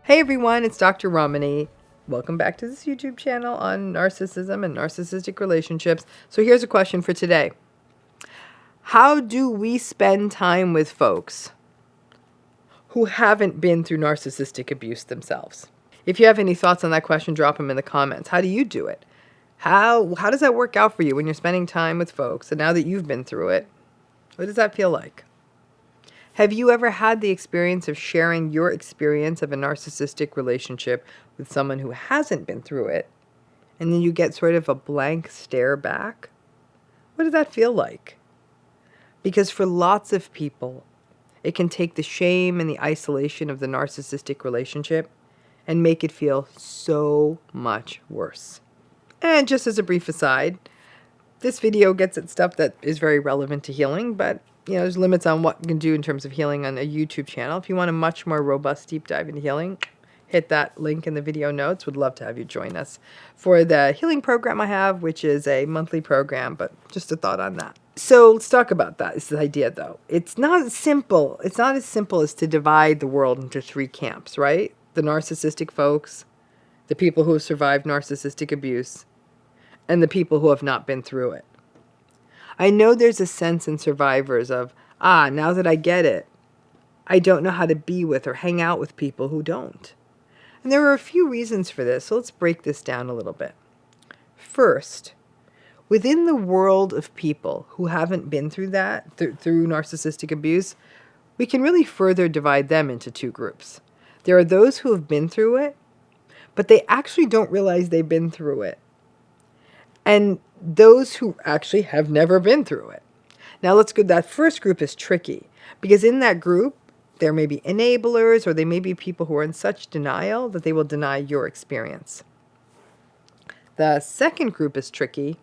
Hey everyone, it's Dr. Ramani. Welcome back to this YouTube channel on narcissism and narcissistic relationships. So here's a question for today. How do we spend time with folks who haven't been through narcissistic abuse themselves? If you have any thoughts on that question, drop them in the comments. How do you do it? How does that work out for you when you're spending time with folks and now that you've been through it? What does that feel like? Have you ever had the experience of sharing your experience of a narcissistic relationship with someone who hasn't been through it, and then you get sort of a blank stare back? What does that feel like? Because for lots of people, it can take the shame and the isolation of the narcissistic relationship and make it feel so much worse. And just as a brief aside, this video gets at stuff that is very relevant to healing, but there's limits on what you can do in terms of healing on a YouTube channel. If you want a much more robust deep dive into healing, hit that link in the video notes. Would love to have you join us for the healing program I have, which is a monthly program, but just a thought on that. So let's talk about that. This idea, though. It's not simple. It's not as simple as to divide the world into three camps, right? The narcissistic folks, the people who have survived narcissistic abuse, and the people who have not been through it. I know there's a sense in survivors of, now that I get it, I don't know how to be with or hang out with people who don't. And there are a few reasons for this, so let's break this down a little bit. First, within the world of people who haven't been through that, through narcissistic abuse, we can really further divide them into two groups. There are those who have been through it, but they actually don't realize they've been through it. And those who actually have never been through it. Now let's go, that first group is tricky because in that group, there may be enablers or they may be people who are in such denial that they will deny your experience. The second group is tricky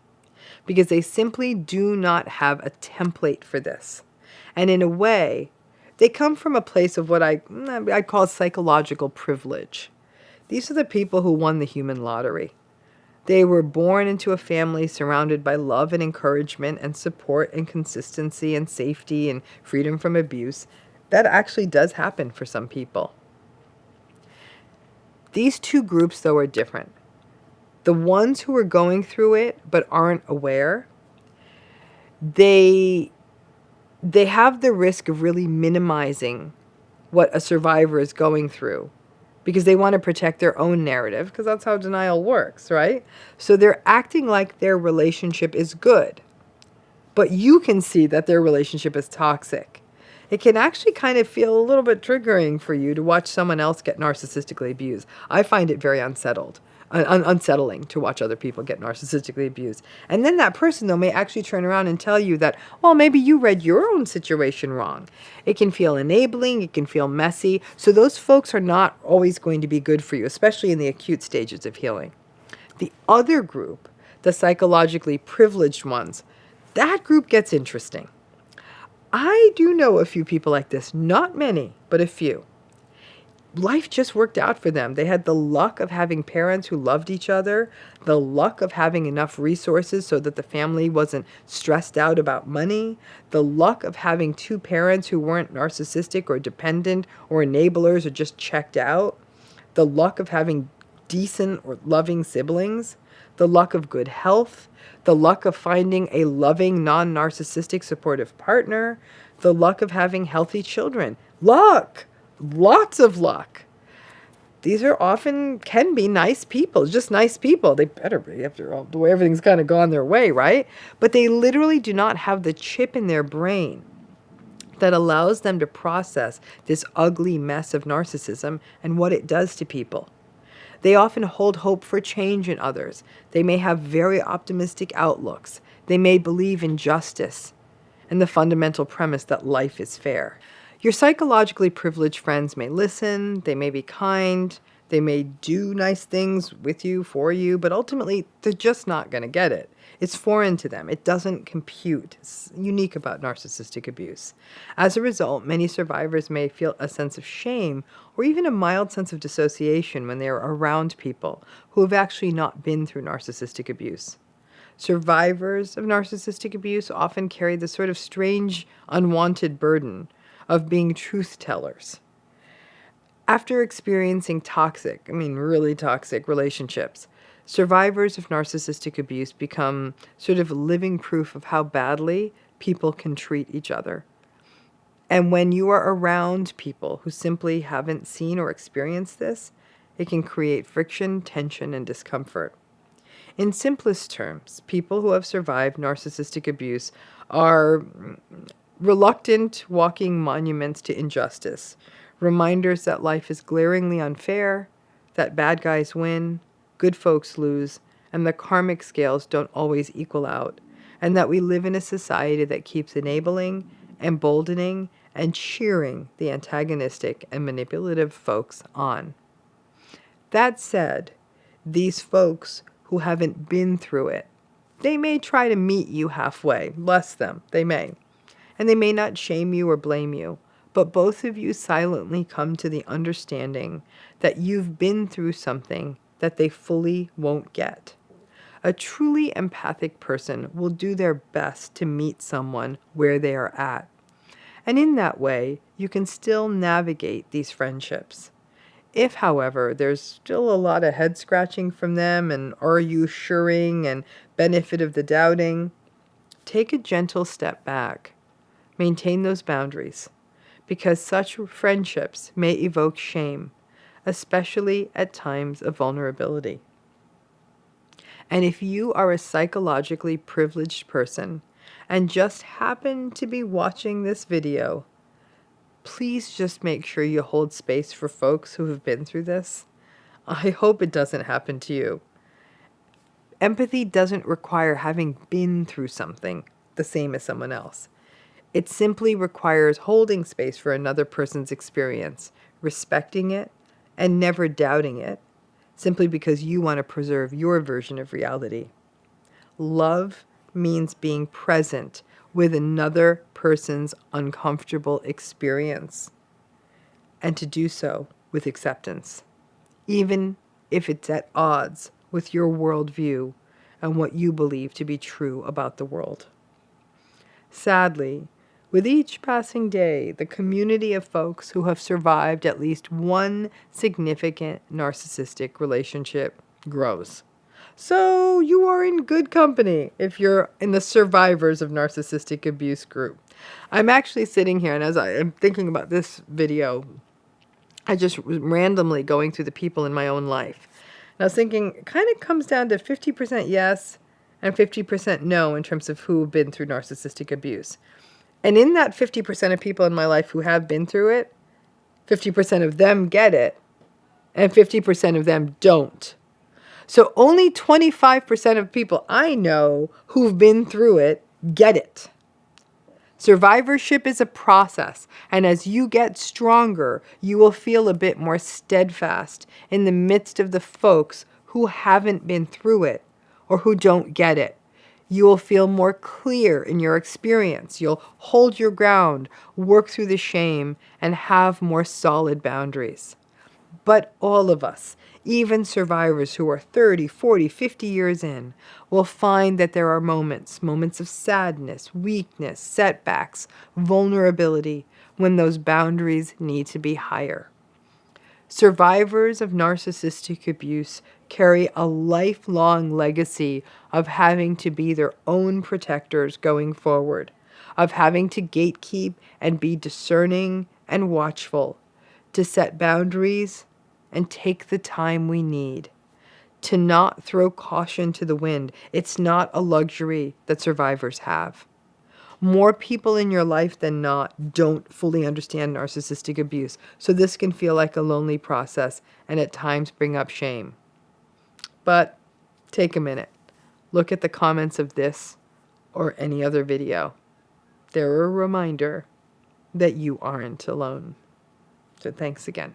because they simply do not have a template for this. And in a way, they come from a place of what I call psychological privilege. These are the people who won the human lottery. They were born into a family surrounded by love and encouragement and support and consistency and safety and freedom from abuse. That actually does happen for some people. These two groups, though, are different. The ones who are going through it but aren't aware, they have the risk of really minimizing what a survivor is going through, because they want to protect their own narrative, because that's how denial works, right? So they're acting like their relationship is good, but you can see that their relationship is toxic. It can actually kind of feel a little bit triggering for you to watch someone else get narcissistically abused. I find it very unsettling to watch other people get narcissistically abused. And then that person, though, may actually turn around and tell you that, well, maybe you read your own situation wrong. It can feel enabling. It can feel messy. So those folks are not always going to be good for you, especially in the acute stages of healing. The other group, the psychologically privileged ones, that group gets interesting. I do know a few people like this, not many, but a few. Life just worked out for them. They had the luck of having parents who loved each other, the luck of having enough resources so that the family wasn't stressed out about money, the luck of having two parents who weren't narcissistic or dependent or enablers or just checked out, the luck of having decent or loving siblings, the luck of good health, the luck of finding a loving, non-narcissistic supportive partner, the luck of having healthy children. Luck! Lots of luck. These are often, can be nice people, just nice people. They better be after all, the way everything's kind of gone their way, right? But they literally do not have the chip in their brain that allows them to process this ugly mess of narcissism and what it does to people. They often hold hope for change in others. They may have very optimistic outlooks. They may believe in justice and the fundamental premise that life is fair. Your psychologically privileged friends may listen, they may be kind, they may do nice things with you, for you, but ultimately they're just not going to get it. It's foreign to them. It doesn't compute. It's unique about narcissistic abuse. As a result, many survivors may feel a sense of shame or even a mild sense of dissociation when they are around people who have actually not been through narcissistic abuse. Survivors of narcissistic abuse often carry this sort of strange, unwanted burden of being truth tellers. After experiencing toxic, really toxic relationships, survivors of narcissistic abuse become sort of living proof of how badly people can treat each other. And when you are around people who simply haven't seen or experienced this, it can create friction, tension, and discomfort. In simplest terms, people who have survived narcissistic abuse are reluctant walking monuments to injustice, reminders that life is glaringly unfair, that bad guys win, good folks lose, and the karmic scales don't always equal out, and that we live in a society that keeps enabling, emboldening, and cheering the antagonistic and manipulative folks on. That said, these folks who haven't been through it, they may try to meet you halfway. Bless them, they may. And they may not shame you or blame you, but both of you silently come to the understanding that you've been through something that they fully won't get. A truly empathic person will do their best to meet someone where they are at. And in that way, you can still navigate these friendships. If, however, there's still a lot of head scratching from them and are you suring and benefit of the doubting, take a gentle step back. Maintain those boundaries, because such friendships may evoke shame, especially at times of vulnerability. And if you are a psychologically privileged person and just happen to be watching this video, please just make sure you hold space for folks who have been through this. I hope it doesn't happen to you. Empathy doesn't require having been through something the same as someone else. It simply requires holding space for another person's experience, respecting it, and never doubting it, simply because you want to preserve your version of reality. Love means being present with another person's uncomfortable experience, and to do so with acceptance, even if it's at odds with your worldview and what you believe to be true about the world. Sadly, with each passing day, the community of folks who have survived at least one significant narcissistic relationship grows. So you are in good company if you're in the survivors of narcissistic abuse group. I'm actually sitting here, and as I am thinking about this video, I just was randomly going through the people in my own life. And I was thinking, it kind of comes down to 50% yes and 50% no in terms of who have been through narcissistic abuse. And in that 50% of people in my life who have been through it, 50% of them get it, and 50% of them don't. So only 25% of people I know who've been through it get it. Survivorship is a process, and as you get stronger, you will feel a bit more steadfast in the midst of the folks who haven't been through it or who don't get it. You will feel more clear in your experience. You'll hold your ground, work through the shame, and have more solid boundaries. But all of us, even survivors who are 30, 40, 50 years in, will find that there are moments of sadness, weakness, setbacks, vulnerability, when those boundaries need to be higher. Survivors of narcissistic abuse carry a lifelong legacy of having to be their own protectors going forward, of having to gatekeep and be discerning and watchful, to set boundaries and take the time we need, to not throw caution to the wind. It's not a luxury that survivors have. More people in your life than not don't fully understand narcissistic abuse, so this can feel like a lonely process and at times bring up shame. But take a minute. Look at the comments of this or any other video. They're a reminder that you aren't alone. So thanks again.